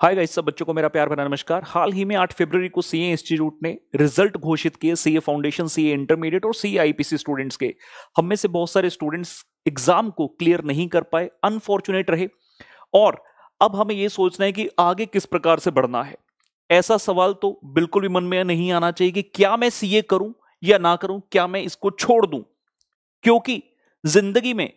Hi guys, सब बच्चों को मेरा प्यार भरा नमस्कार। हाल ही में 8 फरवरी को सीए इंस्टीट्यूट ने रिजल्ट घोषित किए सीए फाउंडेशन, सीए इंटरमीडिएट और सीए आईपीसी स्टूडेंट्स के। हम में से बहुत सारे स्टूडेंट्स एग्जाम को क्लियर नहीं कर पाए, अनफॉर्चुनेट रहे। और अब हमें यह सोचना है कि आगे किस प्रकार से बढ़ना है। ऐसा सवाल तो बिल्कुल भी मन में नहीं आना चाहिए कि क्या मैं सीए करूं या ना करूं, क्या मैं इसको छोड़ दूं। क्योंकि जिंदगी में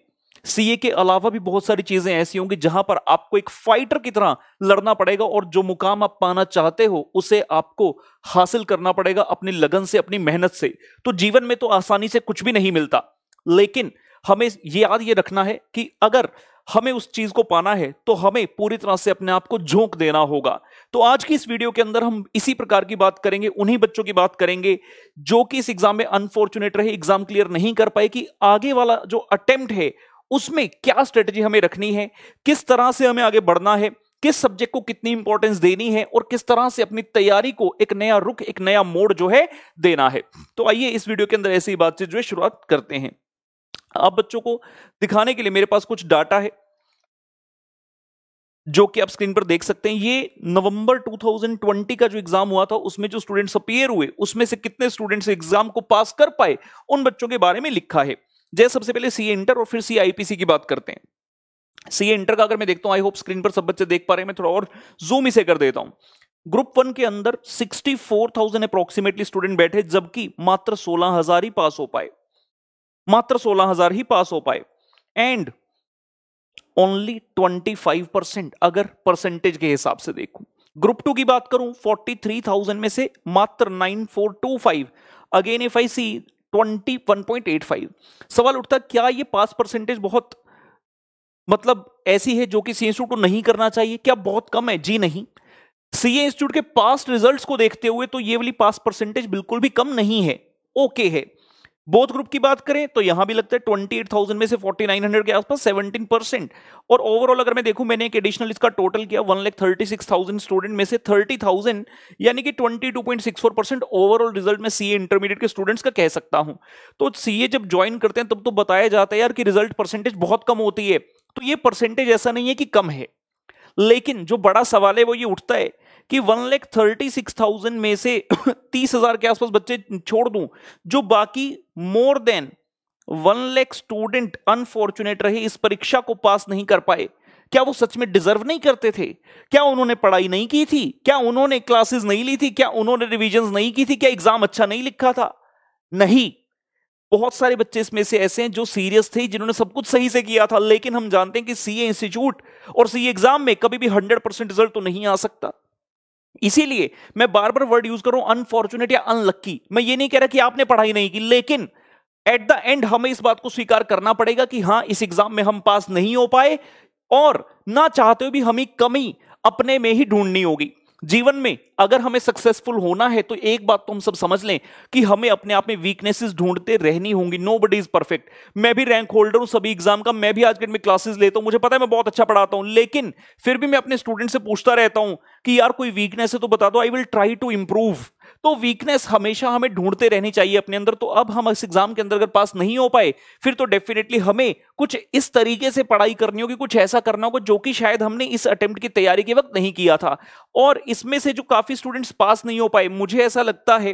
सीए के अलावा भी बहुत सारी चीजें ऐसी होंगी जहां पर आपको एक फाइटर की तरह लड़ना पड़ेगा और जो मुकाम आप पाना चाहते हो उसे आपको हासिल करना पड़ेगा अपनी लगन से, अपनी मेहनत से। तो जीवन में तो आसानी से कुछ भी नहीं मिलता, लेकिन हमें याद ये रखना है कि अगर हमें उस चीज को पाना है तो हमें पूरी तरह से अपने आप को झोंक देना होगा। तो आज की इस वीडियो के अंदर हम इसी प्रकार की बात करेंगे, उन्हीं बच्चों की बात करेंगे जो कि इस एग्जाम में अनफॉर्चुनेट रहे, एग्जाम क्लियर नहीं कर पाए, कि आगे वाला जो अटेम्प्ट है उसमें क्या स्ट्रेटजी हमें रखनी है, किस तरह से हमें आगे बढ़ना है, किस सब्जेक्ट को कितनी इंपॉर्टेंस देनी है और किस तरह से अपनी तैयारी को एक नया रुख, एक नया मोड़ जो है देना है। तो आइए इस वीडियो के अंदर ऐसी बातचीत जो है शुरुआत करते हैं। आप बच्चों को दिखाने के लिए मेरे पास कुछ डाटा है जो कि आप स्क्रीन पर देख सकते हैं। ये नवंबर 2020 का जो एग्जाम हुआ था उसमें जो स्टूडेंट्स अपीयर हुए उसमें से कितने स्टूडेंट्स एग्जाम को पास कर पाए उन बच्चों के बारे में लिखा है। जैसे सबसे पहले सीए इंटर और फिर सीए आईपीसी की बात करते हैं। सीए इंटर का अगर मैं देखता हूं, आई होप स्क्रीन पर सब बच्चे देख पा रहे हैं, मैं थोड़ा और जूम इसे कर देता हूं। ग्रुप 1 के अंदर 64,000 अप्रोक्सीमेटली स्टूडेंट बैठे, जबकि मात्र 16,000 ही पास हो पाए, मात्र 16,000 ही पास हो पाए। एंड ओनली 25% अगर परसेंटेज के हिसाब से देखूं। ग्रुप 2 की बात करूं, 43,000 में से मात्र 9425, अगेन इफ आई सी 21.85। सवाल उठता क्या ये पास परसेंटेज बहुत मतलब ऐसी है जो कि सीए इंस्टीट्यूट को नहीं करना चाहिए, क्या बहुत कम है? जी नहीं। सीए इंस्टीट्यूट के पास्ट रिजल्ट्स को देखते हुए तो ये वाली पास परसेंटेज बिल्कुल भी कम नहीं है, ओके है। बोथ ग्रुप की बात करें तो यहां भी लगता है 28,000 में से 4900 के आसपास 17%। और ओवरऑल अगर मैं देखूं, मैंने एक एडिशनल इसका टोटल किया, 1,36,000 स्टूडेंट में से 30,000 यानी कि 22.64% ओवरऑल रिजल्ट में सीए इंटरमीडिएट के स्टूडेंट्स का कह सकता हूं। तो सीए जब ज्वाइन करते हैं तब तो बताया जाता है यार कि रिजल्ट परसेंटेज बहुत कम होती है, तो ये परसेंटेज ऐसा नहीं है कि कम है। लेकिन जो बड़ा सवाल है वो ये उठता है कि 1,36,000 में से 30,000 के आसपास बच्चे छोड़ दूं, जो बाकी more than 1 lakh student unfortunate रहे, इस परीक्षा को पास नहीं कर पाए। क्या वो सच में डिजर्व नहीं करते थे? क्या उन्होंने पढ़ाई नहीं की थी? क्या उन्होंने क्लासेस नहीं ली थी? क्या उन्होंने रिविजन्स नहीं की थी? क्या एग्जाम अच्छा नहीं लिखा था? नहीं। बहुत सारे बच्चे इसमें से ऐसे हैं जो सीरियस थे, जिन्होंने सब कुछ सही से किया था, लेकिन हम जानते हैं कि सीए इंस्टीट्यूट और सीए एग्जाम में कभी भी 100% रिजल्ट तो नहीं आ सकता। इसीलिए मैं बार बार वर्ड यूज कर रहा हूं अनफॉर्चुनेट या अनलक्की। मैं ये नहीं कह रहा कि आपने पढ़ाई नहीं की, लेकिन एट द एंड हमें इस बात को स्वीकार करना पड़ेगा कि हां, इस एग्जाम में हम पास नहीं हो पाए और ना चाहते हुए भी हमें कमी अपने में ही ढूंढनी होगी। जीवन में अगर हमें सक्सेसफुल होना है तो एक बात तो हम सब समझ लें कि हमें अपने आप में वीकनेसेस ढूंढते रहनी होंगी। Nobody is perfect. मैं भी रैंक होल्डर हूं सभी एग्जाम का, मैं भी आज के डेट में क्लासेस लेता हूं, मुझे पता है मैं बहुत अच्छा पढ़ाता हूं, लेकिन फिर भी मैं अपने स्टूडेंट से पूछता रहता हूं कि यार कोई वीकनेस है तो बता दो, I will try to improve. तो वीकनेस हमेशा हमें ढूंढते रहनी चाहिए अपने अंदर। तो अब हम इस एग्जाम के अंदर अगर पास नहीं हो पाए, फिर तो डेफिनेटली हमें कुछ इस तरीके से पढ़ाई करनी होगी, कुछ ऐसा करना होगा जो कि शायद हमने इस अटेम्प्ट की तैयारी के वक्त नहीं किया था। और इसमें से जो काफी स्टूडेंट्स पास नहीं हो पाए, मुझे ऐसा लगता है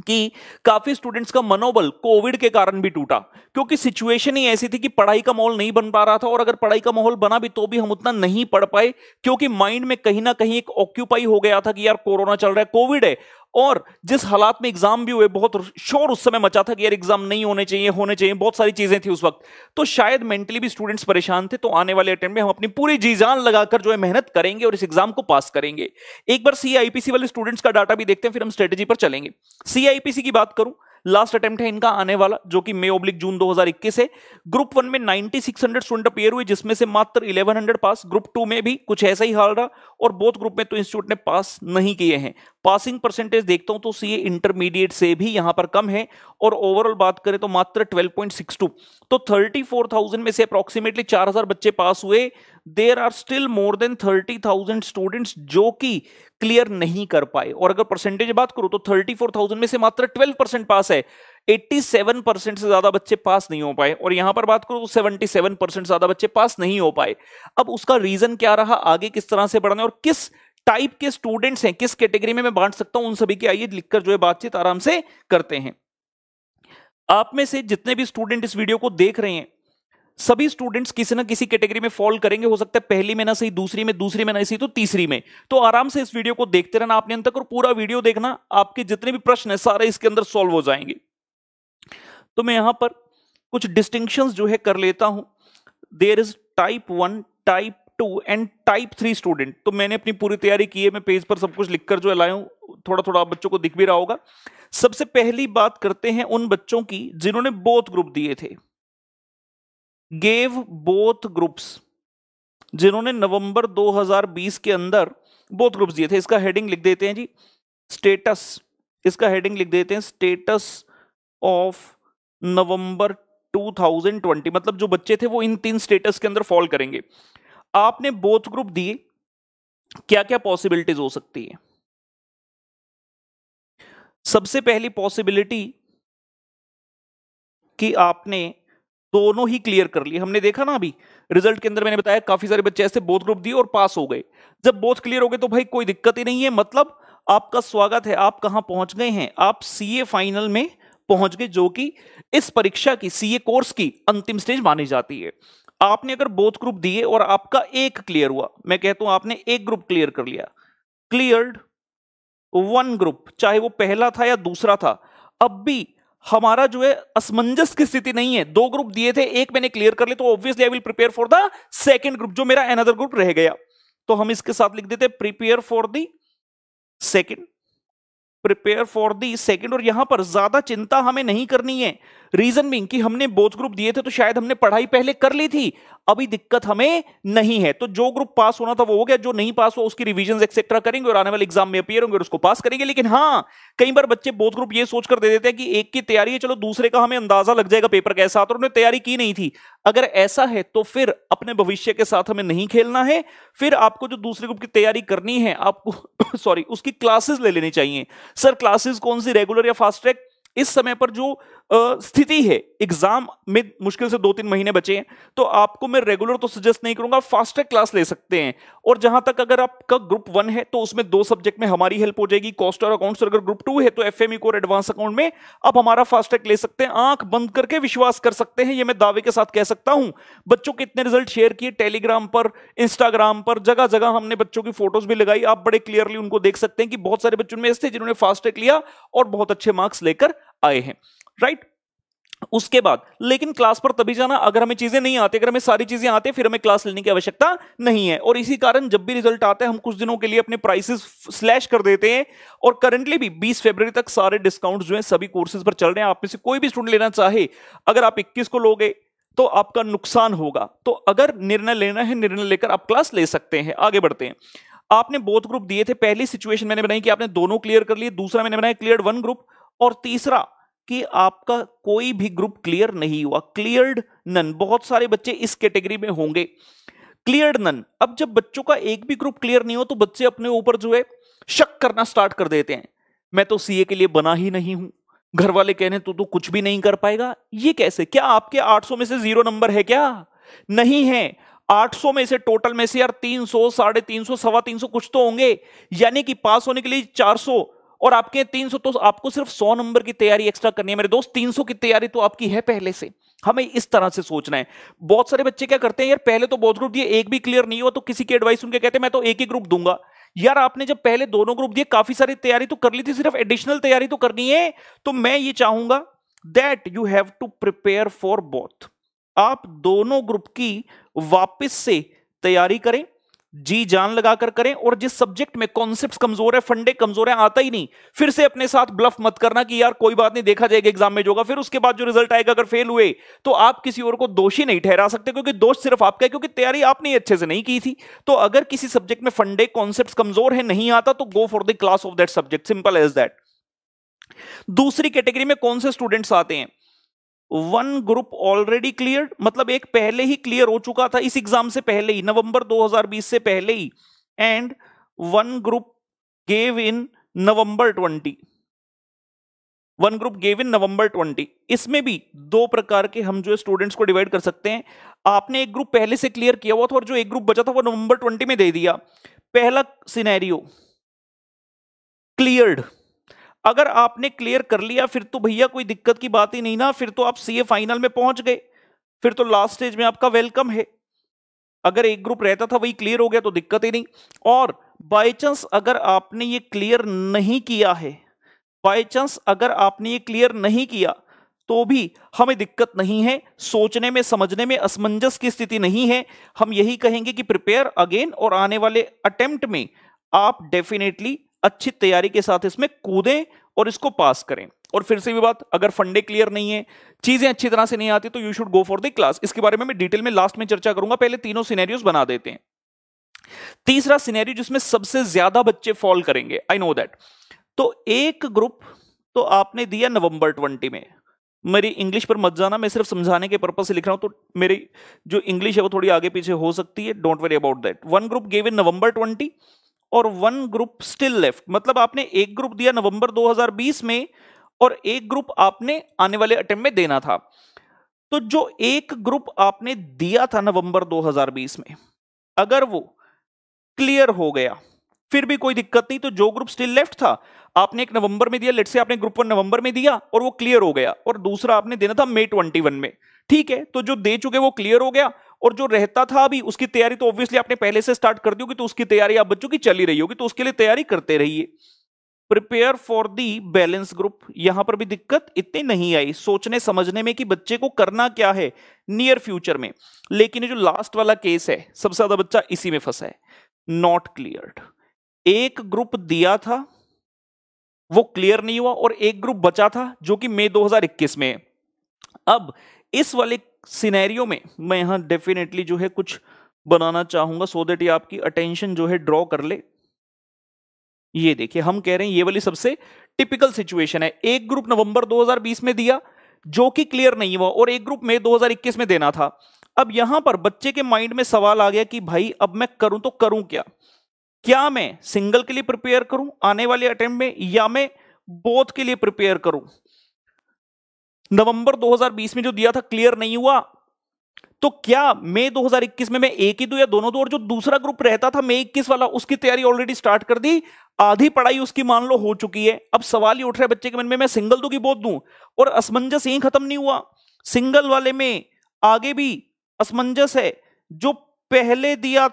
कि काफी स्टूडेंट्स का मनोबल कोविड के कारण भी टूटा, क्योंकि सिचुएशन ही ऐसी थी कि पढ़ाई का माहौल नहीं बन पा रहा था। और अगर पढ़ाई का माहौल बना भी तो भी हम उतना नहीं पढ़ पाए, क्योंकि माइंड में कहीं ना कहीं एक ऑक्यूपाई हो गया था कि यार कोरोना चल रहा है, कोविड है। और जिस हालात में एग्जाम भी हुए, बहुत शोर उस समय मचा था कि यार एग्जाम नहीं होने चाहिए, होने चाहिए, बहुत सारी चीजें थी उस वक्त। तो शायद मेंटली भी स्टूडेंट्स परेशान थे। तो आने वाले अटेम्प्ट में हम अपनी पूरी जी जान लगाकर जो है मेहनत करेंगे और इस एग्जाम को पास करेंगे। एक बार सीआईपीसी वाले स्टूडेंट्स का डाटा भी देखते हैं, फिर हम स्ट्रेटेजी पर चलेंगे। सीआईपीसी की बात करूं, लास्ट अटेम्प्ट है इनका आने वाला, जो कि मई/जून 2021 है। ग्रुप 1 में 9600 स्टूडेंट अपीयर हुए, जिसमें से मात्र 1100 पास। ग्रुप 2 में भी कुछ ऐसा ही हाल रहा, और बोथ ग्रुप में तो इंस्टीट्यूट ने पास नहीं किए हैं। पासिंग परसेंटेज देखता हूं तो सीए इंटरमीडिएट से भी यहां पर कम है, और ओवरऑल बात करें तो मात्र 12.62। तो 34,000 में से अप्रोक्सीमेटली 4,000 बच्चे पास हुए। There are still more than 30,000 students जो कि क्लियर नहीं कर पाए। और अगर परसेंटेज बात करूं तो 34,000 में से मात्र 12% पास है। 87% से ज्यादा बच्चे पास नहीं हो पाए, और यहां पर बात करूं तो 77% ज्यादा बच्चे पास नहीं हो पाए। अब उसका रीजन क्या रहा, आगे किस तरह से बढ़ना है और किस टाइप के स्टूडेंट्स हैं, किस कैटेगरी में मैं बांट सकता हूं, उन सभी की आइए लिखकर जो है बातचीत आराम से करते हैं। आप में से जितने भी स्टूडेंट इस वीडियो को देख रहे हैं, सभी स्टूडेंट्स किसी ना किसी कैटेगरी में फॉल करेंगे। हो सकता है पहली में ना सही, दूसरी में ना सही, तो तीसरी में। तो आराम से इस वीडियो को देखते रहना आपने अंत तक, और पूरा वीडियो देखना, आपके जितने भी प्रश्न है सारे इसके अंदर सॉल्व हो जाएंगे। तो मैं यहां पर कुछ डिस्टिंक्शंस जो है कर लेता हूं। There is type 1, type 2 and type 3 student. तो मैंने अपनी पूरी तैयारी की है, मैं पेज पर सब कुछ लिखकर जो है लाया हूं, थोड़ा थोड़ा आप बच्चों को दिख भी रहा होगा। सबसे पहली बात करते हैं उन बच्चों की जिन्होंने बोथ ग्रुप दिए थे, गेव बोथ ग्रुप्स, जिन्होंने नवंबर 2020 के अंदर बोथ ग्रुप्स दिए थे। इसका हेडिंग लिख देते हैं जी स्टेटस, इसका हेडिंग लिख देते हैं स्टेटस ऑफ नवंबर 2020। मतलब जो बच्चे थे वो इन 3 स्टेटस के अंदर फॉल करेंगे। आपने बोथ ग्रुप दिए, क्या क्या पॉसिबिलिटीज हो सकती है? सबसे पहली पॉसिबिलिटी कि आपने दोनों ही क्लियर कर लिए। हमने देखा ना अभी रिजल्ट के अंदर, मैंने बताया काफी सारे बच्चे ऐसे बोथ ग्रुप दिए और पास हो गए। जब बोथ क्लियर हो गए तो भाई कोई दिक्कत ही नहीं है, मतलब आपका स्वागत है, आप कहां पहुंच गए हैं, आप सीए फाइनल में पहुंच गए, जो कि इस परीक्षा की, सीए कोर्स की अंतिम स्टेज मानी जाती है। आपने अगर बोथ ग्रुप दिए और आपका एक क्लियर हुआ, मैं कहता हूं आपने एक ग्रुप क्लियर कर लिया, क्लियर्ड 1 ग्रुप, चाहे वो पहला था या दूसरा था, अब भी हमारा जो है असमंजस की स्थिति नहीं है। 2 ग्रुप दिए थे, एक मैंने क्लियर कर लिया, तो obviously I will prepare for the second group, जो मेरा अनदर ग्रुप रह गया। तो हम इसके साथ लिख देते prepare for the second, prepare for the second. और यहां पर ज्यादा चिंता हमें नहीं करनी है, रीजन बीइंग कि हमने बोथ ग्रुप दिए थे तो शायद हमने पढ़ाई पहले कर ली थी, अभी दिक्कत हमें नहीं है। तो जो ग्रुप पास होना था वो हो गया, जो नहीं पास हुआ उसकी रिवीजन एक्सेट्रा करेंगे और आने वाले एग्जाम में अपीयर होंगे और उसको पास करेंगे। लेकिन हाँ, कई बार बच्चे बोथ ग्रुप ये सोचकर दे देते हैं कि एक की तैयारी है, चलो दूसरे का हमें अंदाजा लग जाएगा पेपर कैसा, और उन्होंने तैयारी की नहीं थी। अगर ऐसा है तो फिर अपने भविष्य के साथ हमें नहीं खेलना है। फिर आपको जो दूसरे ग्रुप की तैयारी करनी है, आपको सॉरी उसकी क्लासेस ले लेनी चाहिए। सर क्लासेस कौन सी, रेगुलर या फास्ट ट्रैक? इस समय पर जो स्थिति है, एग्जाम में मुश्किल से 2-3 महीने बचे हैं, तो आपको मैं रेगुलर तो सजेस्ट नहीं करूंगा, फास्ट ट्रैक क्लास ले सकते हैं। और जहां तक अगर आपका ग्रुप 1 है तो उसमें 2 सब्जेक्ट में हमारी हेल्प हो जाएगी, कॉस्ट और अकाउंट्स। अगर ग्रुप 2 है तो एफएमई कोर एडवांस अकाउंट में आप हमारा फास्ट ट्रैक ले सकते हैं। आंख बंद करके विश्वास कर सकते हैं, ये मैं दावे के साथ कह सकता हूं। बच्चों के इतने रिजल्ट शेयर किए टेलीग्राम पर, इंस्टाग्राम पर, जगह जगह हमने बच्चों की फोटोज भी लगाई, आप बड़े क्लियरली उनको देख सकते हैं कि बहुत सारे बच्चों में ऐसे जिन्होंने फास्ट ट्रैक लिया और बहुत अच्छे मार्क्स लेकर आए हैं, राइट। उसके बाद लेकिन क्लास पर तभी जाना अगर हमें चीजें नहीं आती। अगर हमें सारी चीजें आती है फिर हमें क्लास लेने की आवश्यकता नहीं है। और इसी कारण जब भी रिजल्ट आता है हम कुछ दिनों के लिए अपने प्राइसेस स्लैश कर देते हैं। और करंटली भी 20 फरवरी तक सारे डिस्काउंट जो है सभी कोर्सेज पर चल रहे हैं। आप में से कोई भी स्टूडेंट लेना चाहे, अगर आप 21 को लोगे तो आपका नुकसान होगा। तो अगर निर्णय लेना है, निर्णय लेकर आप क्लास ले सकते हैं। आगे बढ़ते हैं। आपने बोथ ग्रुप दिए थे। पहली सिचुएशन मैंने बनाई कि आपने दोनों क्लियर कर लिए, दूसरा मैंने बनाया क्लियर्ड 1 ग्रुप, और तीसरा कि आपका कोई भी ग्रुप क्लियर नहीं हुआ, क्लियर्ड नन। बहुत सारे बच्चे इस कैटेगरी में होंगे, क्लियर्ड नन। अब जब बच्चों का एक भी ग्रुप क्लियर नहीं हो तो बच्चे अपने ऊपर जो है शक करना स्टार्ट कर देते हैं। मैं तो सीए के लिए बना ही नहीं हूं, घर वाले कहने तो कुछ भी नहीं कर पाएगा। ये कैसे? क्या आपके 800 में से 0 नंबर है क्या? नहीं है। 800 में से टोटल में से यार 300, 350, 325 कुछ तो होंगे, यानी कि पास होने के लिए 400 और आपके 300, तो आपको सिर्फ 100 नंबर की तैयारी एक्स्ट्रा करनी है मेरे दोस्त। 300 की तैयारी तो आपकी है पहले से। हमें इस तरह से सोचना है। बहुत सारे बच्चे क्या करते हैं, यार पहले तो बहुत ग्रुप दिए, एक भी क्लियर नहीं हुआ तो किसी की एडवाइस उनके कहते हैं मैं तो एक ही ग्रुप दूंगा। यार आपने जब पहले दोनों ग्रुप दिए, काफी सारी तैयारी तो कर ली थी, सिर्फ एडिशनल तैयारी तो करनी है। तो मैं ये चाहूंगा that you have to prepare for both. आप दोनों ग्रुप की वापस से तैयारी करें, जी जान लगाकर करें। और जिस सब्जेक्ट में कॉन्सेप्ट्स कमजोर है, फंडे कमजोर है, आता ही नहीं, फिर से अपने साथ ब्लफ मत करना कि यार कोई बात नहीं, देखा जाएगा एग्जाम में जो होगा। फिर उसके बाद जो रिजल्ट आएगा अगर फेल हुए तो आप किसी और को दोषी नहीं ठहरा सकते, क्योंकि दोष सिर्फ आपका है, क्योंकि तैयारी आपने अच्छे से नहीं की थी। तो अगर किसी सब्जेक्ट में फंडे कॉन्सेप्ट्स कमजोर है, नहीं आता, तो go for the class of that subject, simple as that. दूसरी कैटेगरी में कौन से स्टूडेंट्स आते हैं? 1 ग्रुप ऑलरेडी क्लियर, मतलब एक पहले ही क्लियर हो चुका था इस एग्जाम से पहले ही, नवंबर 2020 से पहले ही। And 1 group gave in November 20। One group gave in November 20। इसमें भी दो प्रकार के हम जो है स्टूडेंट्स को डिवाइड कर सकते हैं। आपने एक ग्रुप पहले से क्लियर किया हुआ था और जो एक ग्रुप बचा था वो नवंबर 20 में दे दिया। पहला सिनेरियो क्लियर्ड, अगर आपने क्लियर कर लिया फिर तो भैया कोई दिक्कत की बात ही नहीं ना, फिर तो आप सीए फाइनल में पहुंच गए, फिर तो लास्ट स्टेज में आपका वेलकम है। अगर एक ग्रुप रहता था वही क्लियर हो गया तो दिक्कत ही नहीं। और बाय चांस अगर आपने ये क्लियर नहीं किया है, बाय चांस अगर आपने ये क्लियर नहीं किया तो भी हमें दिक्कत नहीं है, सोचने में समझने में असमंजस की स्थिति नहीं है। हम यही कहेंगे कि प्रिपेयर अगेन, और आने वाले अटेम्प्ट में आप डेफिनेटली अच्छी तैयारी के साथ इसमें कूदें और इसको पास करें। और फिर से भी बात, अगर फंडे क्लियर नहीं है, चीजें अच्छी तरह से नहीं आती, तो you should go for the class. इसके बारे में मैं डिटेल में लास्ट में चर्चा करूंगा, पहले तीनों सिनेरियोस बना देते हैं। तीसरा सिनेरियो जिसमें सबसे ज्यादा बच्चे फॉल करेंगे, आई नो दैट। तो एक ग्रुप तो आपने दिया नवंबर 20 में, मेरी इंग्लिश पर मत जाना, मैं सिर्फ समझाने के पर्पज से लिख रहा हूं, तो मेरी जो इंग्लिश है वो थोड़ी आगे पीछे हो सकती है, don't worry about that. One group gave in November 20 और वन ग्रुप स्टिल लेफ्ट, मतलब आपने एक ग्रुप दिया नवंबर 2020 में और एक ग्रुप आपने आने वाले अटेम्प्ट में देना था। तो जो एक ग्रुप आपने दिया था नवंबर 2020 में, अगर वो क्लियर हो गया फिर भी कोई दिक्कत नहीं। तो जो ग्रुप स्टिल लेफ्ट था, आपने एक नवंबर में दिया, लेट्स से आपने ग्रुप 1 नवंबर में दिया और वो क्लियर हो गया, और दूसरा आपने देना था मई 21 में, ठीक है। तो जो दे चुके वो क्लियर हो गया, और जो रहता था अभी उसकी तैयारी तो ऑब्वियसली आपने पहले से स्टार्ट कर दी होगी, तो उसकी तैयारी आप बच्चों की चली रही होगी, तो उसके लिए तैयारी करते रहिए। Prepare for the balance group, यहां पर भी दिक्कत इतनी नहीं आई सोचने समझने में कि बच्चे को करना क्या है नियर फ्यूचर में। लेकिन जो लास्ट वाला केस है, सबसे ज्यादा बच्चा इसी में फंसा है, नॉट क्लियर्ड। एक ग्रुप दिया था वो क्लियर नहीं हुआ, और एक ग्रुप बचा था जो कि मई 2021 में। अब इस वाले सिनेरियो में मैं यहां डेफिनेटली जो है कुछ बनाना चाहूंगा सो दैट ये आपकी अटेंशन जो है ड्रॉ कर ले। ये देखिए, हम कह रहे हैं ये वाली सबसे टिपिकल सिचुएशन है। एक ग्रुप नवंबर 2020 में दिया जो कि क्लियर नहीं हुआ, और एक ग्रुप मई 2021 में देना था। अब यहां पर बच्चे के माइंड में सवाल आ गया कि भाई अब मैं करूं तो करूं क्या? क्या मैं सिंगल के लिए प्रिपेयर करूं आने वाले अटेम्प्ट में, या मैं बोथ के लिए प्रिपेयर करूं? नवंबर 2020 में जो दिया था क्लियर नहीं हुआ, तो क्या मई 2021 में मैं एक ही दूं या दोनों दूं? और जो दूसरा ग्रुप रहता था मई 21 वाला, उसकी तैयारी ऑलरेडी स्टार्ट कर दी, आधी पढ़ाई उसकी मान लो हो चुकी है। अब सवाल ही उठ रहा है बच्चे के मन में, मैं सिंगल दूं कि बोथ दूं? और असमंजस यहीं खत्म नहीं हुआ, सिंगल वाले में आगे भी असमंजस है। जो पहले दिया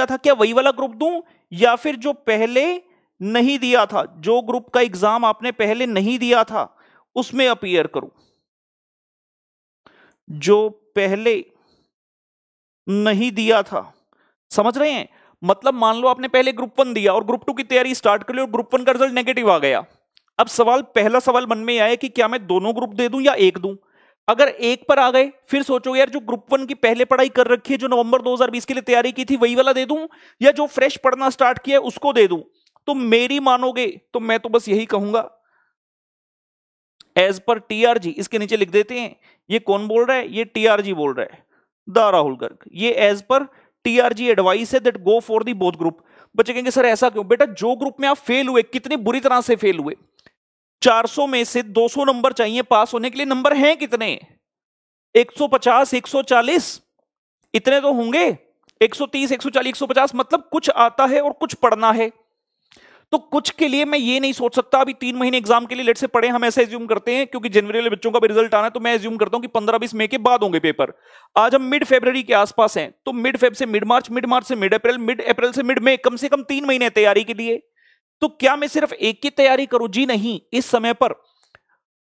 था क्या वही वाला ग्रुप दूं, या फिर जो पहले नहीं दिया था, जो ग्रुप का एग्जाम आपने पहले नहीं दिया था उसमें अपीयर करूं? जो पहले नहीं दिया था, समझ रहे हैं? मतलब मान लो आपने पहले ग्रुप 1 दिया और ग्रुप 2 की तैयारी स्टार्ट कर ली और ग्रुप 1 का रिजल्ट नेगेटिव आ गया। अब पहला सवाल मन में आया कि क्या मैं दोनों ग्रुप दे दूं या एक दूं? अगर एक पर आ गए फिर सोचो यार, जो ग्रुप 1 की पहले पढ़ाई कर रखी है, जो नवंबर 2020 के लिए तैयारी की थी, वही वाला दे दूं, या जो फ्रेश पढ़ना स्टार्ट किया है उसको दे दूं? तो मेरी मानोगे तो मैं तो बस यही कहूंगा, एज पर टीआरजी, इसके नीचे लिख देते हैं। ये कौन बोल रहा है? ये टीआरजी बोल रहा है, द राहुल गर्ग। ये एज पर टीआरजी एडवाइस है that go for the both group. बच्चे कहेंगे सर ऐसा क्यों? बेटा, जो ग्रुप में आप फेल हुए, कितनी बुरी तरह से फेल हुए, 400 में से 200 नंबर चाहिए पास होने के लिए, नंबर हैं कितने? 150, 140, इतने तो होंगे। 130, 140, 150, मतलब कुछ आता है और कुछ पढ़ना है। तो कुछ के लिए मैं ये नहीं सोच सकता अभी 3 महीने एग्जाम के लिए लेट से पढ़े, हम ऐसे एज्यूम करते हैं क्योंकि जनवरी वाले बच्चों का भी रिजल्ट आना है, तो मैं एज्यूम करता हूं कि 15-20 मई के बाद होंगे पेपर। आज हम मिड फरवरी के आसपास हैं, तो मिड फेब से मिड मार्च, मिड मार्च से मिड अप्रैल से मिड मई, कम से कम 3 महीने तैयारी के लिए। तो क्या मैं सिर्फ एक की तैयारी करूं? जी नहीं, इस समय पर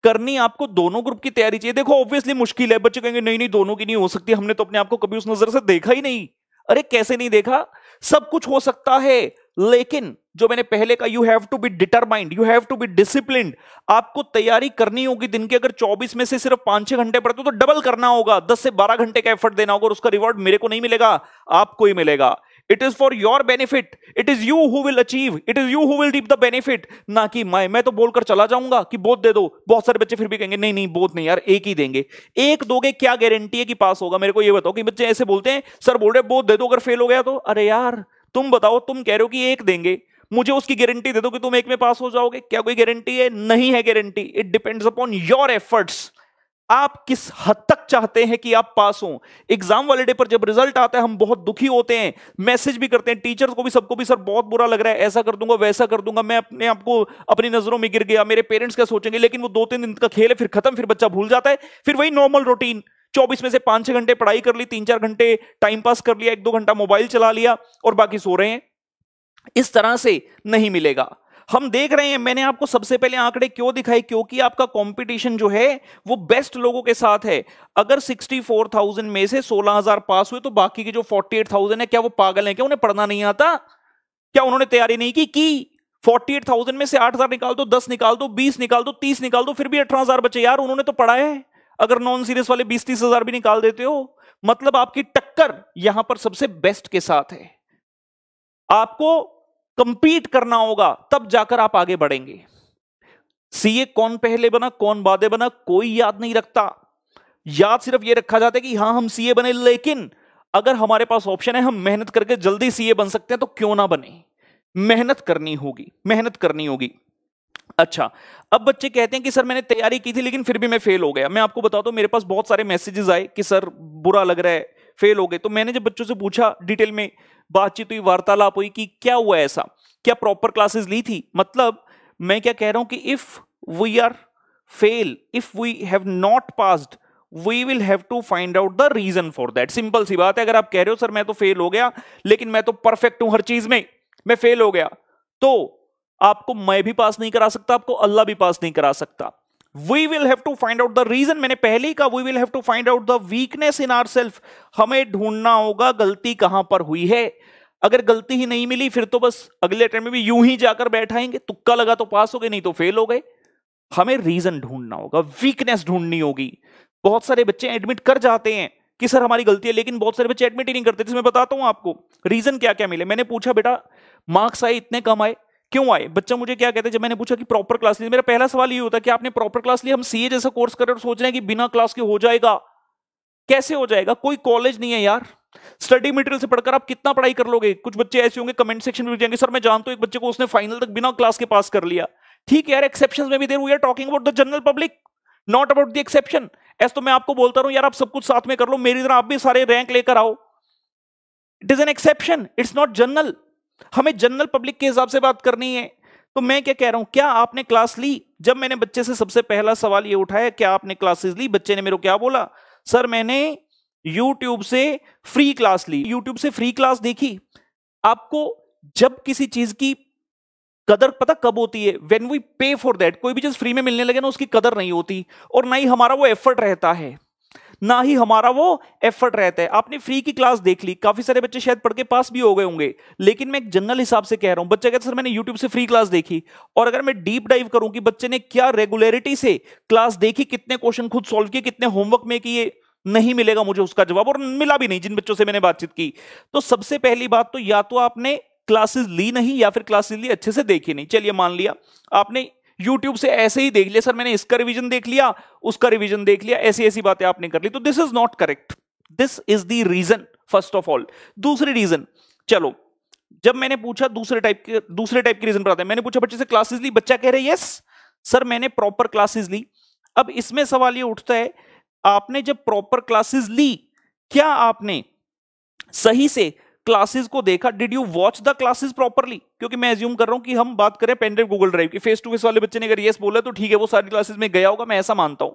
करनी आपको दोनों ग्रुप की तैयारी चाहिए। देखो ऑब्वियसली मुश्किल है, बच्चे कहेंगे नहीं नहीं दोनों की नहीं हो सकती, हमने तो अपने आप को कभी उस नजर से देखा ही नहीं। अरे कैसे नहीं देखा? सब कुछ हो सकता है, लेकिन जो मैंने पहले कहा, you have to be determined, you have to be disciplined. आपको तैयारी करनी होगी। दिन के अगर 24 में से सिर्फ 5-6 घंटे पढ़ते हो तो डबल करना होगा, 10 से 12 घंटे का एफर्ट देना होगा, और उसका रिवॉर्ड मेरे को नहीं मिलेगा, आपको ही मिलेगा। It is for your benefit, it is you who will achieve, it is you who will reap the benefit, ना कि मैं तो बोलकर चला जाऊंगा कि बोथ दे दो। बहुत सारे बच्चे फिर भी कहेंगे नहीं नहीं बोथ नहीं यार, एक ही देंगे। एक दोगे, क्या गारंटी है कि पास होगा? मेरे को ये बताओ। कि बच्चे ऐसे बोलते हैं सर बोल रहे बोथ दे दो, अगर फेल हो गया तो। अरे यार तुम बताओ, तुम कह रहे हो कि एक देंगे, मुझे उसकी गारंटी दे दो कि तुम एक में पास हो जाओगे, क्या कोई गारंटी है? नहीं है guarantee. It depends upon your efforts. आप किस हद तक चाहते हैं कि आप पास हो। एग्जाम वाले डे पर जब रिजल्ट आता है हम बहुत दुखी होते हैं, मैसेज भी करते हैं टीचर्स को भी, सबको भी, सर बहुत बुरा लग रहा है, ऐसा कर दूंगा वैसा कर दूंगा, मैं अपने आप को अपनी नजरों में गिर गया, मेरे पेरेंट्स क्या सोचेंगे। लेकिन वो 2-3 दिन का खेल है, फिर खत्म, फिर बच्चा भूल जाता है, फिर वही नॉर्मल रूटीन। 24 में से 5-6 घंटे पढ़ाई कर ली, 3-4 घंटे टाइम पास कर लिया, 1-2 घंटा मोबाइल चला लिया और बाकी सो रहे हैं। इस तरह से नहीं मिलेगा। हम देख रहे हैं, मैंने आपको सबसे पहले आंकड़े क्यों दिखाए, क्योंकि आपका कंपटीशन जो है वो बेस्ट लोगों के साथ है। अगर 64,000 में से 16,000 पास हुए तो बाकी के जो 48,000 है, क्या वो पागल हैं? क्या उन्हें पढ़ना नहीं आता? क्या उन्होंने तैयारी नहीं की? 48,000 में से 8,000 निकाल दो, 10 निकाल दो, 20 निकाल दो, 30 निकाल दो, फिर भी 18,000 बचे। यार उन्होंने तो पढ़ा है। अगर नॉन सीरियस वाले 20-30 हजार भी निकाल देते हो, मतलब आपकी टक्कर यहां पर सबसे बेस्ट के साथ है। आपको कंपीट करना होगा, तब जाकर आप आगे बढ़ेंगे। सीए कौन पहले बना कौन बाद में बना कोई याद नहीं रखता। याद सिर्फ ये रखा जाता है कि हां हम सीए बने, लेकिन अगर हमारे पास ऑप्शन है हम मेहनत करके जल्दी सीए बन सकते हैं तो क्यों ना बने। मेहनत करनी होगी, मेहनत करनी होगी। अच्छा, अब बच्चे कहते हैं कि सर मैंने तैयारी की थी लेकिन फिर भी मैं फेल हो गया। मैं आपको बताता हूं, मेरे पास बहुत सारे मैसेजेस आए कि सर बुरा लग रहा है, फेल हो गए। तो मैंने जब बच्चों से पूछा, डिटेल में बातचीत हुई, वार्तालाप हुई कि क्या हुआ ऐसा, क्या प्रॉपर क्लासेस ली थी। मतलब मैं क्या कह रहा हूं कि if we are fail, if we have not passed, we will have to find out the reason for that. Simple सी बात है। अगर आप कह रहे हो सर मैं तो फेल हो गया लेकिन मैं तो परफेक्ट हूं हर चीज में, मैं फेल हो गया, तो आपको मैं भी पास नहीं करा सकता, आपको अल्लाह भी पास नहीं करा सकता। We will have to find out the reason। मैंने पहले ही कहा, we will have to find out the weakness in ourselves। हमें ढूंढना होगा गलती कहां पर हुई है। अगर गलती ही नहीं मिली फिर तो बस अगले अटेम्प्ट में भी यूं ही जाकर बैठाएंगे, तुक्का लगा तो पास हो गए, नहीं तो फेल हो गए। हमें रीजन ढूंढना होगा, वीकनेस ढूंढनी होगी। बहुत सारे बच्चे एडमिट कर जाते हैं कि सर हमारी गलती है, लेकिन बहुत सारे बच्चे एडमिट ही नहीं करते। जिसमें बताता हूं आपको रीजन क्या क्या मिले। मैंने पूछा बेटा मार्क्स आए इतने कम आए, क्यों आए? बच्चा मुझे क्या कहते हैं, जब मैंने पूछा कि प्रॉपर क्लास ली, मेरा पहला सवाल ये होता है कि आपने प्रॉपर क्लास ली। हम सीए जैसा कोर्स कर रहे हैं और सोच रहे हैं कि बिना क्लास के हो जाएगा। कैसे हो जाएगा? कोई कॉलेज नहीं है यार। स्टडी मटेरियल से पढ़कर आप कितना पढ़ाई कर लोगे? कुछ बच्चे ऐसे होंगे कमेंट सेक्शन में जाएंगे, सर मैं जानता हूं एक बच्चे को उसने फाइनल तक बिना क्लास के पास कर लिया। ठीक है यार, एक्सेप्शंस में भी there, we are talking about the general public, not about the exception. ऐसा तो मैं आपको बोलता रहूं यार आप सब कुछ साथ में कर लो, मेरी तरह आप भी सारे रैंक लेकर आओ। It is an exception, it's not general. हमें जनरल पब्लिक के हिसाब से बात करनी है। तो मैं क्या कह रहा हूं, क्या आपने क्लास ली? जब मैंने बच्चे से सबसे पहला सवाल ये उठाया, क्या आपने क्लासेस ली? बच्चे ने मेरे को क्या बोला, सर मैंने YouTube से फ्री क्लास ली। YouTube से फ्री क्लास देखी। आपको जब किसी चीज की कदर पता कब होती है? व्हेन वी पे फॉर दैट। कोई भी चीज फ्री में मिलने लगे ना उसकी कदर नहीं होती, और ना ही हमारा वो एफर्ट रहता है, ना ही हमारा वो एफर्ट रहता है। आपने फ्री की क्लास देख ली, काफी सारे बच्चे शायद पढ़ के पास भी हो गए होंगे, लेकिन मैं एक जनरल हिसाब से कह रहा हूं। बच्चा कहता सर मैंने YouTube से फ्री क्लास देखी, और अगर मैं डीप डाइव करूं कि बच्चे ने क्या रेगुलरिटी से क्लास देखी, कितने क्वेश्चन खुद सॉल्व किए, कितने होमवर्क में किए, नहीं मिलेगा मुझे उसका जवाब, और मिला भी नहीं जिन बच्चों से मैंने बातचीत की। तो सबसे पहली बात तो या तो आपने क्लासेस ली नहीं, या फिर क्लासेस ली अच्छे से देखी नहीं। चलिए मान लिया आपने YouTube से ऐसे ही देख लिया, सर मैंने इसका रिवीजन देख लिया, उसका रिवीजन देख लिया, ऐसी ऐसी बातें आपने कर ली, तो this is not correct. This is the reason first of all. दूसरी रीजन, चलो जब मैंने पूछा दूसरे टाइप के रीजन पर आता है। मैंने पूछा बच्चे से क्लासेस ली, बच्चा कह रहे यस सर मैंने प्रॉपर क्लासेस ली। अब इसमें सवाल ये उठता है, आपने जब प्रॉपर क्लासेस ली, क्या आपने सही से क्लासेस को देखा? Did you watch the classes properly? क्योंकि मैं एज्यूम कर रहा हूं कि हम बात करें पेन ड्राइव गूगल ड्राइव की। फेस टू फेस वाले बच्चे ने अगर यस बोला तो ठीक है, वो सारी क्लासेस में गया होगा, मैं ऐसा मानता हूं।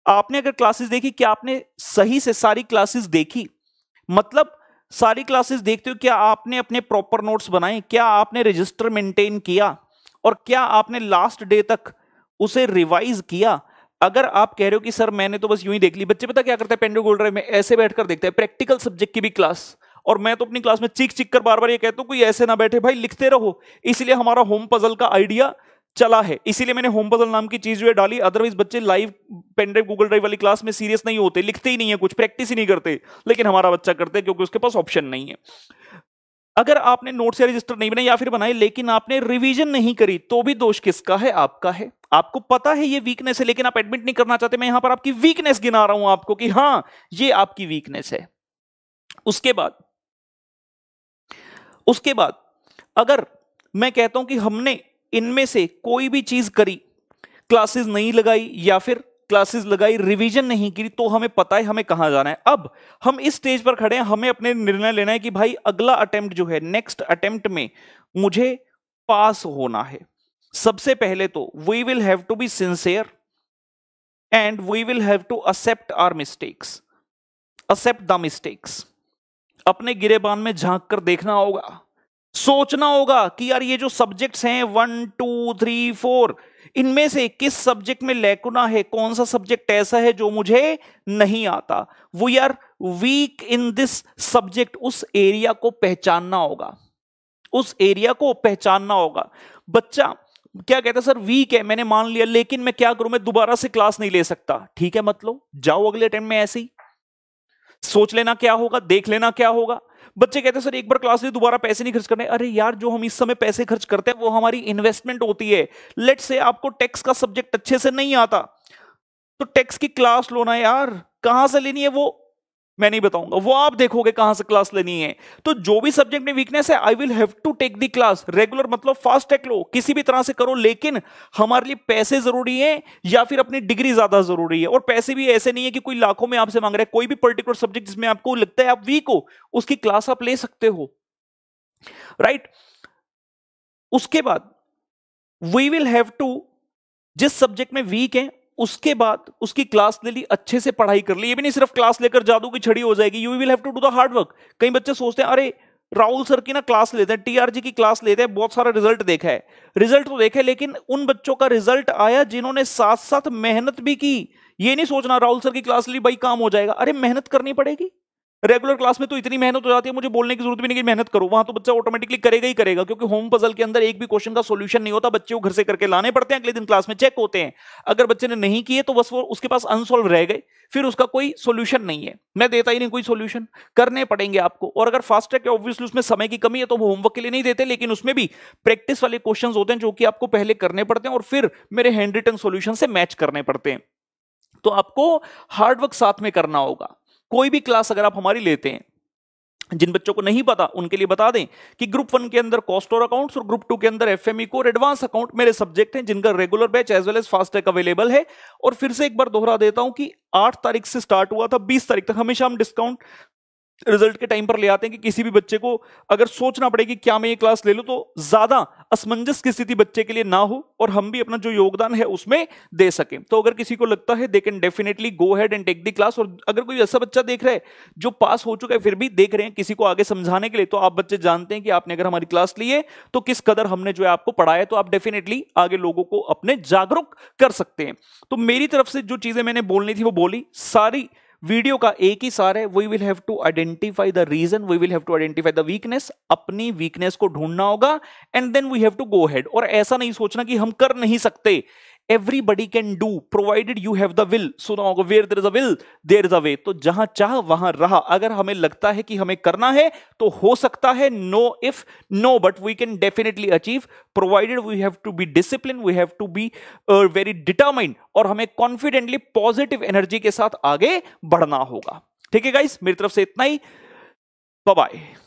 आपने अगर क्लासेस देखी, क्या आपने सही से सारी क्लासेस देखी? मतलब सारी क्लासेस देखते हो, क्या आपने अपने प्रॉपर नोट्स बनाए? क्या आपने रजिस्टर मेंटेन किया? और क्या आपने लास्ट डे तक उसे रिवाइज किया? अगर आप कह रहे हो कि सर मैंने तो बस यूं ही देख ली, बच्चे पता क्या करते हैं पेन ड्राइव गूगल ड्राइव में ऐसे बैठकर देखते हैं प्रैक्टिकल सब्जेक्ट की भी क्लास, और मैं तो अपनी क्लास में चीख चीख कर बार बार ये कहता हूं कोई ऐसे ना बैठे भाई, लिखते रहो। इसलिए हमारा होम पजल का आइडिया चला है, इसीलिए मैंने होम पजल नाम की चीज जो है डाली। अदरवाइज बच्चे live pen drive Google drive वाली क्लास में सीरियस नहीं होते, लिखते ही नहीं है, कुछ प्रैक्टिस ही नहीं करते, लेकिन हमारा बच्चा करते क्योंकि उसके पास ऑप्शन नहीं है। अगर आपने नोट्स या रजिस्टर नहीं बनाए या फिर बनाए लेकिन आपने रिवीजन नहीं करी, तो भी दोष किसका है? आपका है। आपको पता है ये वीकनेस है, लेकिन आप एडमिट नहीं करना चाहते। मैं यहां पर आपकी वीकनेस गिना रहा हूं आपको कि हां ये आपकी वीकनेस है। उसके बाद अगर मैं कहता हूं कि हमने इनमें से कोई भी चीज करी, क्लासेस नहीं लगाई या फिर क्लासेस लगाई, रिवीजन नहीं की, तो हमें पता है हमें कहां जाना है। अब हम इस स्टेज पर खड़े हैं, हमें अपने निर्णय लेना है कि भाई अगला अटेम्प्ट जो है, नेक्स्ट अटेम्प्ट में मुझे पास होना है। सबसे पहले तो we will have to be sincere and we will have to accept our mistakes, accept the mistakes. अपने गिरेबान में झांक कर देखना होगा, सोचना होगा कि यार ये जो सब्जेक्ट्स हैं 1 2 3 4, इनमें से किस सब्जेक्ट में लैकुना है, कौन सा सब्जेक्ट ऐसा है जो मुझे नहीं आता, we are weak in this subject. उस एरिया को पहचानना होगा, उस एरिया को पहचानना होगा। बच्चा क्या कहता है, सर वीक है, मैंने मान लिया, लेकिन मैं क्या करूं, मैं दोबारा से क्लास नहीं ले सकता। ठीक है, मतलब जाओ अगले अटेम्प्ट में ऐसे ही सोच लेना क्या होगा, देख लेना क्या होगा। बच्चे कहते हैं सर एक बार क्लास ले दोबारा पैसे नहीं खर्च करने। अरे यार, जो हम इस समय पैसे खर्च करते हैं वो हमारी इन्वेस्टमेंट होती है। लेट्स से आपको टैक्स का सब्जेक्ट अच्छे से नहीं आता, तो टैक्स की क्लास लो ना यार। कहां से लेनी है वो मैं नहीं बताऊंगा, वो आप देखोगे कहां से क्लास लेनी है। तो जो भी सब्जेक्ट में वीकनेस है, I will have to take the class. Regular मतलब फास्ट टेक लो, किसी भी तरह से करो, लेकिन हमारे लिए पैसे जरूरी है या फिर अपनी डिग्री ज्यादा जरूरी है। और पैसे भी ऐसे नहीं है कि कोई लाखों में आपसे मांग रहा है। कोई भी पर्टिकुलर सब्जेक्ट जिसमें आपको लगता है आप वीक हो, उसकी क्लास आप ले सकते हो, राइट। उसके बाद वी विल हैव टू, जिस सब्जेक्ट में वीक है उसके बाद उसकी क्लास ले ली, अच्छे से पढ़ाई कर ली। ये भी नहीं सिर्फ क्लास लेकर जादू की छड़ी हो जाएगी। You will have to do the hard work. कई बच्चे सोचते हैं अरे राहुल सर की ना क्लास लेते हैं, टीआरजी की क्लास लेते हैं, बहुत सारा रिजल्ट देखा है। रिजल्ट तो देखा है, लेकिन उन बच्चों का रिजल्ट आया जिन्होंने साथ साथ मेहनत भी की। ये नहीं सोचना राहुल सर की क्लास ली भाई काम हो जाएगा। अरे मेहनत करनी पड़ेगी। रेगुलर क्लास में तो इतनी मेहनत हो जाती है, मुझे बोलने की जरूरत भी नहीं कि मेहनत करो। वहां तो बच्चा ऑटोमेटिकली करेगा ही करेगा, क्योंकि होम पजल के अंदर एक भी क्वेश्चन का सॉल्यूशन नहीं होता। बच्चे को घर से करके लाने पड़ते हैं, अगले दिन क्लास में चेक होते हैं। अगर बच्चे ने नहीं किए तो बस वो उसके पास अनसॉल्व रह गए, फिर उसका कोई सॉल्यूशन नहीं है। मैं देता ही नहीं कोई सॉल्यूशन, करने पड़ेंगे आपको। और अगर फास्ट ट्रैक है, ऑब्वियसली उसमें समय की कमी है तो वो होमवर्क के लिए नहीं देते, लेकिन उसमें भी प्रैक्टिस वाले क्वेश्चन होते हैं जो कि आपको पहले करने पड़ते हैं और फिर मेरे हैंड रिटन सॉल्यूशन से मैच करने पड़ते हैं। तो आपको हार्डवर्क साथ में करना होगा। कोई भी क्लास अगर आप हमारी लेते हैं, जिन बच्चों को नहीं पता उनके लिए बता दें कि ग्रुप 1 के अंदर कॉस्ट और अकाउंट्स और ग्रुप 2 के अंदर एफएमई कोर एडवांस अकाउंट मेरे सब्जेक्ट हैं, जिनका regular batch as well as fast track available है। और फिर से एक बार दोहरा देता हूं कि 8 तारीख से स्टार्ट हुआ था, 20 तारीख तक हमेशा हम डिस्काउंट रिजल्ट के टाइम पर ले आते हैं कि किसी भी बच्चे को अगर सोचना पड़े कि क्या मैं ये क्लास ले लूं, तो ज्यादा असमंजस की स्थिति बच्चे के लिए ना हो और हम भी अपना जो योगदान है उसमें दे सकें। तो अगर किसी को लगता है they can definitely go ahead and take the class. और अगर कोई ऐसा बच्चा देख रहा है जो पास हो चुका है फिर भी देख रहे हैं किसी को आगे समझाने के लिए, तो आप बच्चे जानते हैं कि आपने अगर हमारी क्लास ली है तो किस कदर हमने जो है आपको पढ़ाया, तो आप डेफिनेटली आगे लोगों को अपने जागरूक कर सकते हैं। तो मेरी तरफ से जो चीजें मैंने बोलनी थी वो बोली। सारी वीडियो का एक ही सार है, we will have to identify the reason, we will have to identify the weakness. अपनी वीकनेस को ढूंढना होगा and then we have to go ahead. और ऐसा नहीं सोचना कि हम कर नहीं सकते। Everybody can do provided you have the will. सुना होगा where there is a will there is a way. तो जहां चाह वहां रहा। अगर हमें लगता है कि हमें करना है तो हो सकता है, no if no but we can definitely achieve, provided we have to be discipline, we have to be very determined और हमें कॉन्फिडेंटली पॉजिटिव एनर्जी के साथ आगे बढ़ना होगा। ठीक है गाइस, मेरी तरफ से इतना ही। Bye bye.